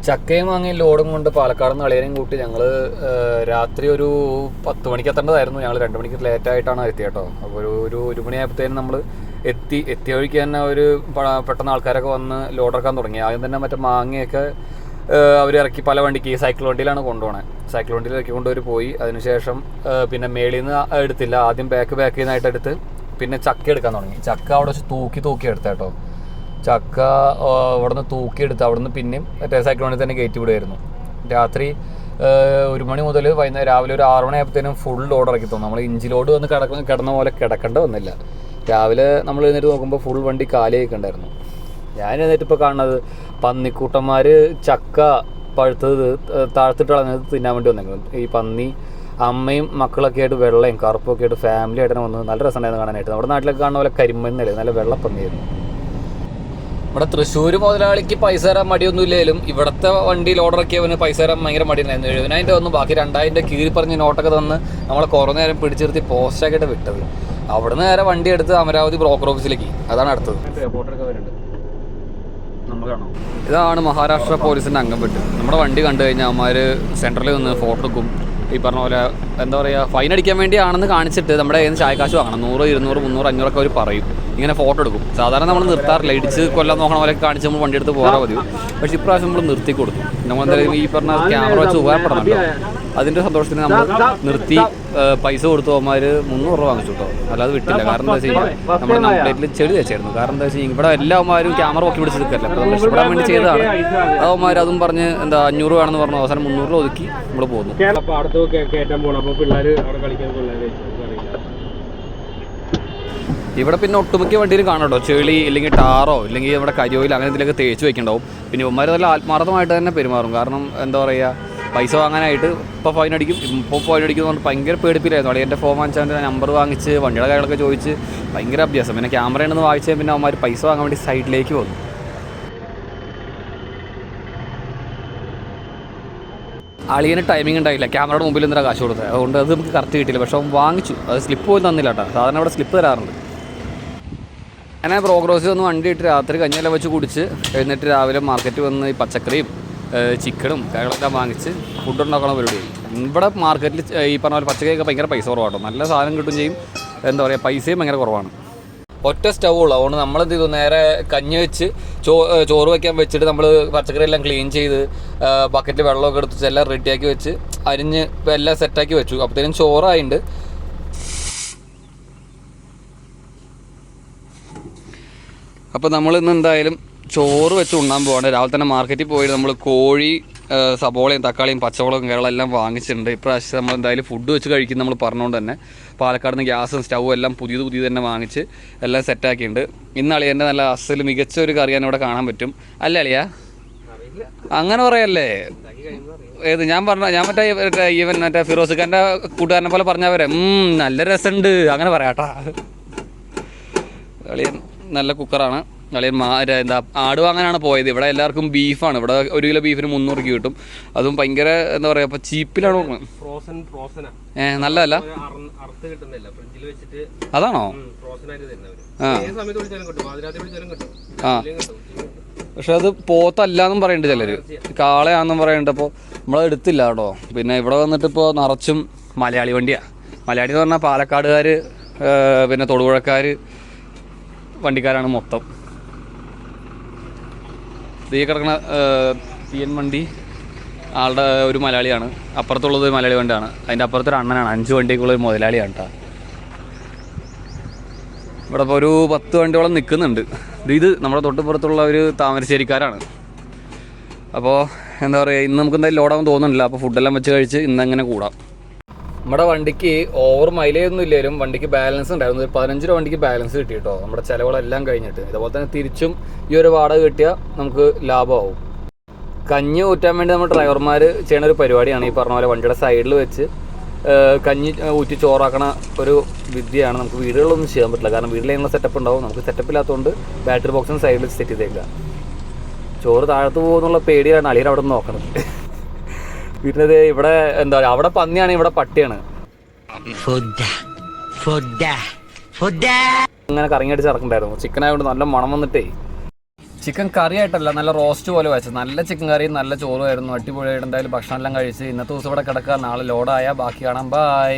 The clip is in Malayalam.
ചക്കയും വാങ്ങി ലോഡും കൊണ്ട് പാലക്കാട് നിന്ന് അളിയനെയും കൂട്ടി ഞങ്ങൾ രാത്രി ഒരു 10 മണിക്ക് എത്തേണ്ടതായിരുന്നു. ഞങ്ങൾ 2 മണിക്ക് ലേറ്റായിട്ടാണ് എത്തിയത് കേട്ടോ. അപ്പോൾ ഒരു മണിയായപ്പോഴത്തേനും നമ്മൾ എത്തിയ വഴിക്ക് തന്നെ ഒരു പെട്ടെന്ന് ആൾക്കാരൊക്കെ വന്ന് ലോഡിറക്കാൻ തുടങ്ങി. ആദ്യം തന്നെ മറ്റേ മാങ്ങയൊക്കെ അവർ ഇറക്കി പല വണ്ടിക്ക് സൈക്കിൾ വണ്ടിയിലാണ് കൊണ്ടുപോകണത്. സൈക്കിൾ വണ്ടിയിൽ ഇറക്കി കൊണ്ടുവർ പോയി. അതിനുശേഷം പിന്നെ മേളിൽ നിന്ന് എടുത്തില്ല, ആദ്യം ബാക്ക് ചെയ്യുന്നതായിട്ട് എടുത്ത് പിന്നെ ചക്ക എടുക്കാൻ തുടങ്ങി. ചക്ക അവിടെ വെച്ച് തൂക്കി എടുത്ത കേട്ടോ. ചക്ക അവിടെ നിന്ന് തൂക്കിയെടുത്ത് അവിടെ നിന്ന് പിന്നെയും മറ്റേ സൈക്കിൾ വണ്ടി തന്നെ കയറ്റി വിടുമായിരുന്നു. രാത്രി 1 മണി മുതൽ വൈകുന്നേരം രാവിലെ ഒരു 6 മണിയായപ്പോഴത്തേനും ഫുൾ ലോഡ് ഇറക്കി തോന്നും. നമ്മൾ ഇഞ്ചി ലോഡ് വന്ന് കിടന്ന പോലെ കിടക്കേണ്ട വന്നില്ല. രാവിലെ നമ്മൾ എഴുന്നേറ്റ് നോക്കുമ്പോൾ ഫുൾ വണ്ടി കാലിയൊക്കെ ഉണ്ടായിരുന്നു. ഞാൻ എഴുന്നേറ്റ് ഇപ്പോൾ കാണുന്നത് പന്നിക്കൂട്ടന്മാർ ചക്ക പഴുത്തത് താഴ്ത്തിട്ട് കളഞ്ഞത് തിന്നാൻ വേണ്ടി വന്നേക്കുന്നത്. ഈ പന്നി അമ്മയും മക്കളൊക്കെ ആയിട്ട് വെള്ളയും കറുപ്പൊക്കെ ആയിട്ട് ഫാമിലി ആയിട്ട് വന്ന് നല്ല രസമുണ്ടായിരുന്നു കാണാനായിട്ട്. നമ്മുടെ നാട്ടിലൊക്കെ കാണുന്ന പോലെ കരിമണ്ണല്ലേ, നല്ല വെള്ളപ്പന്നിയായിരുന്നു. ഇവിടെ തൃശ്ശൂർ മുതലാളിക്ക് പൈസ തരാൻ മടിയൊന്നും ഇല്ലെങ്കിലും ഇവിടുത്തെ വണ്ടി ലോഡിറക്കിയവന് പൈസ തരാൻ ഭയങ്കര മടിയുണ്ടായിരുന്നു. 70,000 വന്നു, ബാക്കി 2,000 കീറി പറഞ്ഞ് നോട്ടൊക്കെ തന്ന് നമ്മളെ കുറേ നേരം പിടിച്ചു നിർത്തി പോസ്റ്റാക്കിയിട്ട് വിട്ടത്. അവിടെ നിന്ന് നേരെ വണ്ടി എടുത്ത് അമരാവതി ബ്രോക്കർ ഓഫീസിലേക്ക്, അതാണ് അടുത്തത്. ഇതാണ് മഹാരാഷ്ട്ര പോലീസിൻ്റെ അംഗംപെട്ട്. നമ്മുടെ വണ്ടി കണ്ടു കഴിഞ്ഞാൽ അവന്മാർ സെൻട്രലിൽ നിന്ന് ഫോട്ടോ എടുക്കും. ഈ പറഞ്ഞ പോലെ എന്താ പറയുക, ഫൈൻ അടിക്കാൻ വേണ്ടിയാണെന്ന് കാണിച്ചിട്ട് നമ്മുടെ കയ്യിൽ നിന്ന് ചായക്കാശ് വാങ്ങണം. 100, 200, 300, 500 അവർ പറയും. ഇങ്ങനെ ഫോട്ടോ എടുക്കും. സാധാരണ നമ്മൾ നിർത്താറില്ല, ഇടിച്ച് കൊല്ലാൻ നോക്കണ പോലെ കാണിച്ച് നമ്മൾ വണ്ടി എടുത്ത് പോകാൻ മതി. പക്ഷേ ഇപ്രാവശ്യം നമ്മൾ നിർത്തി കൊടുത്തു. നമ്മൾ എന്തായാലും ഈ പറഞ്ഞ ക്യാമറ വെച്ച് ഉപകാരപ്പെടണമല്ലോ, അതിൻ്റെ സന്തോഷത്തിന് നമ്മൾ നിർത്തി. പൈസ കൊടുത്തു അവന്മാർ 300 രൂപ വാങ്ങിച്ചു കേട്ടോ. അല്ലാതെ വിട്ടില്ല. കാരണം എന്താ വെച്ച് കഴിഞ്ഞാൽ നമ്മുടെ നമ്പറേറ്റിൽ ചെടി വെച്ചായിരുന്നു. കാരണം എന്താ വെച്ച് കഴിഞ്ഞാൽ ഇവിടെ എല്ലാവന്മാരും ക്യാമറ ഒക്കെ പിടിച്ച് നിൽക്കല്ല. അപ്പോൾ നമ്മൾ ഇഷ്ടപ്പെടാൻ വേണ്ടി ചെയ്തതാണ്. അവന്മാർ അതും പറഞ്ഞ് എന്താ 500 വേണമെന്ന് പറഞ്ഞു. അവസാനം 300 രൂപ ഒതുക്കി നമ്മൾ പോകുന്നു. ഇവിടെ പിന്നെ ഒട്ടുമിക്ക വണ്ടിയിലും കാണട്ടോ ചെളി ഇല്ലെങ്കിൽ ടാറോ ഇല്ലെങ്കിൽ നമ്മുടെ കരിയോയിൽ അങ്ങനെ എന്തെങ്കിലുമൊക്കെ തേച്ച് വെക്കുന്നുണ്ടാവും. പിന്നെ ഇവന്മാർ നല്ല ആത്മാർത്ഥമായിട്ട് തന്നെ പെരുമാറും. കാരണം എന്താ പറയുക, പൈസ വാങ്ങാനായിട്ട് ഇപ്പോൾ ഫൈൻ അടിക്കും, ഇപ്പോൾ ഫൈൻ അടിക്കുന്നതുകൊണ്ട് ഭയങ്കര പേടിപ്പില്ലായിരുന്നു. അവിടെ എൻ്റെ ഫോൺ വാങ്ങിച്ചവൻ്റെ നമ്പർ വാങ്ങിച്ച് വണ്ടിയുടെ കാര്യങ്ങളൊക്കെ ചോദിച്ച് ഭയങ്കര അഭ്യാസം. പിന്നെ ക്യാമറയാണെന്ന് വാങ്ങിച്ചാൽ പിന്നെ അവന്മാർ പൈസ വാങ്ങാൻ വേണ്ടി സൈഡിലേക്ക് വന്നു. അളിയന് ടൈമിംഗ് ഉണ്ടായില്ല, ക്യാമറയുടെ മുമ്പിൽ എന്തിനാ കാശ് കൊടുത്തത്, അതുകൊണ്ട് അത് നമുക്ക് കറക്റ്റ് കിട്ടിയില്ല. പക്ഷെ അവൻ വാങ്ങിച്ചു, അത് സ്ലിപ്പ് പോലും തന്നില്ല കേട്ടോ. സാധാരണ അവിടെ സ്ലിപ്പ് തരാറുണ്ട്. അങ്ങനെ പ്രോഗ്രസ് വന്ന് വണ്ടി ഇട്ട് രാത്രി കഞ്ഞിയെല്ലാം വെച്ച് കുടിച്ച് എന്നിട്ട് രാവിലെ മാർക്കറ്റ് വന്ന് ഈ പച്ചക്കറിയും ചിക്കനും കാര്യങ്ങളെല്ലാം വാങ്ങിച്ച് ഫുഡ് ഉണ്ടാക്കണ പരിപാടി. ഇവിടെ മാർക്കറ്റിൽ ഈ പറഞ്ഞ പോലെ പച്ചക്കറിയൊക്കെ ഭയങ്കര പൈസ കുറവാട്ടോ. നല്ല സാധനം കിട്ടും ചെയ്യും, എന്താ പറയുക, പൈസയും ഭയങ്കര കുറവാണ്. ഒറ്റ സ്റ്റൗ ഉള്ളൂ, അതുകൊണ്ട് നമ്മളെന്ത് ചെയ്തു, നേരെ കഞ്ഞി വെച്ച് ചോറ് വയ്ക്കാൻ വെച്ചിട്ട് നമ്മൾ പച്ചക്കറി എല്ലാം ക്ലീൻ ചെയ്ത് ബക്കറ്റിൽ വെള്ളമൊക്കെ എടുത്ത് എല്ലാം റെഡിയാക്കി വെച്ച് അരിഞ്ഞ് എല്ലാം സെറ്റാക്കി വെച്ചു. അപ്പോഴത്തേനും ചോറായിട്ടുണ്ട്. അപ്പോൾ നമ്മളിന്ന് എന്തായാലും ചോറ് വെച്ച് ഉണ്ണാൻ പോവാണ്. രാവിലെ തന്നെ മാർക്കറ്റിൽ പോയിട്ട് നമ്മൾ കോഴി, സബോളയും തക്കാളിയും പച്ചമുളകും കേരളെല്ലാം വാങ്ങിച്ചിട്ടുണ്ട്. ഇപ്രാവശ്യം നമ്മൾ എന്തായാലും ഫുഡ് വെച്ച് കഴിക്കും നമ്മൾ പറഞ്ഞുകൊണ്ട് തന്നെ. പാലക്കാട് നിന്ന് ഗ്യാസും സ്റ്റൗവും എല്ലാം പുതിയത് തന്നെ വാങ്ങിച്ച് എല്ലാം സെറ്റാക്കിയിട്ടുണ്ട്. ഇന്ന് അളിയൻ്റെ നല്ല അസൽ മികച്ച ഒരു കറിയാണ് ഇവിടെ കാണാൻ പറ്റും. അല്ലേ അളിയാ? അങ്ങനെ പറയല്ലേ. ഏത് ഞാൻ മറ്റേ ഈവൻ മറ്റേ ഫിറോസ് ഖാൻ്റെ കൂട്ടുകാരനെ പോലെ പറഞ്ഞവരെ നല്ല രസമുണ്ട് അങ്ങനെ പറയാട്ടാ. അളിയൻ നല്ല കുക്കറാണ്. അളിയൻ എന്താ ആട് വാങ്ങാനാണ് പോയത്. ഇവിടെ എല്ലാവർക്കും ബീഫാണ്. ഇവിടെ 1 കിലോ ബീഫിന് 300 രൂപ കിട്ടും. അതും ഭയങ്കര എന്താ പറയുക, ഇപ്പോൾ ചീപ്പിലാണ്. നല്ലതല്ല. അതാണോ? പക്ഷെ അത് പോത്തല്ലാന്നും പറയുന്നുണ്ട് ചിലർ, കാളയാണെന്നും പറയുന്നുണ്ട്. അപ്പോൾ നമ്മളത് എടുത്തില്ല കേട്ടോ. പിന്നെ ഇവിടെ വന്നിട്ട് ഇപ്പോൾ നിറച്ചും മലയാളി വണ്ടിയാണ്. മലയാളി എന്ന് പറഞ്ഞാൽ പാലക്കാടുകാർ പിന്നെ തൊടുപുഴക്കാർ വണ്ടിക്കാരാണ് മൊത്തം. ഈ കിടക്കുന്ന തീയൻ വണ്ടി ആളുടെ ഒരു മലയാളിയാണ്. അപ്പുറത്തുള്ളത് മലയാളി വണ്ടിയാണ്. അതിൻ്റെ അപ്പുറത്തൊരു അണ്ണനാണ്. 5 വണ്ടിക്കുള്ള ഒരു മുതലാളിയാണ് കേട്ടോ. ഇവിടെ ഇപ്പോൾ ഒരു 10 വണ്ടിയോളം നിൽക്കുന്നുണ്ട്. ഇത് നമ്മുടെ തൊട്ടുപുറത്തുള്ള ഒരു താമരശ്ശേരിക്കാരാണ്. അപ്പോൾ എന്താ പറയുക, ഇന്ന് നമുക്ക് എന്തായാലും ലോഡാവാൻ തോന്നുന്നില്ല. അപ്പോൾ ഫുഡെല്ലാം വെച്ച് കഴിച്ച് ഇന്നങ്ങനെ കൂടാം. നമ്മുടെ വണ്ടിക്ക് ഓവർ മൈലേജ് ഒന്നും ഇല്ലെങ്കിലും വണ്ടിക്ക് ബാലൻസ് ഉണ്ടായിരുന്നു. 15 രൂപ വണ്ടിക്ക് ബാലൻസ് കിട്ടി കേട്ടോ, നമ്മുടെ ചിലവുകളെല്ലാം കഴിഞ്ഞിട്ട്. ഇതുപോലെ തന്നെ തിരിച്ചും ഈ ഒരു വാടക കിട്ടിയാൽ നമുക്ക് ലാഭമാവും. കഞ്ഞി ഊറ്റാൻ വേണ്ടി നമ്മൾ ഡ്രൈവർമാർ ചെയ്യുന്ന ഒരു പരിപാടിയാണ് ഈ പറഞ്ഞ പോലെ വണ്ടിയുടെ സൈഡിൽ വെച്ച് കഞ്ഞി ഊറ്റി ചോറാക്കണ ഒരു വിദ്യയാണ്. നമുക്ക് വീടുകളൊന്നും ചെയ്യാൻ പറ്റില്ല, കാരണം വീട്ടിൽ ഞങ്ങൾ സെറ്റപ്പ് ഉണ്ടാവും. നമുക്ക് സെറ്റപ്പ് ഇല്ലാത്തതുകൊണ്ട് ബാറ്ററി ബോക്സിന് സൈഡിൽ സെറ്റ് ചെയ്തേക്കുക. ചോറ് താഴത്ത് പോകുന്നുള്ള പേടിയാണ് അളിയൻ അവിടെ നിന്ന് നോക്കണത്. വീട്ടിലത് ഇവിടെ എന്താ പറയുക, അവിടെ പന്നിയാണ്, ഇവിടെ പട്ടിയാണ്. അങ്ങനെ കറങ്ങിയടിച്ച് ഇറക്കണ്ടായിരുന്നു. ചിക്കൻ ആയതുകൊണ്ട് നല്ല മണം വന്നിട്ടേ ചിക്കൻ കറി ആയിട്ടല്ല, നല്ല റോസ്റ്റ് പോലെ വെച്ചത്. നല്ല ചിക്കൻ കറിയും നല്ല ചോറുമായിരുന്നു. അടിപൊളിയായിട്ട് എന്തായാലും ഭക്ഷണം എല്ലാം കഴിച്ച് ഇന്നത്തെ ദിവസം ഇവിടെ കിടക്കുക. നാളെ ലോഡായാൽ ബാക്കി കാണാം. ബൈ.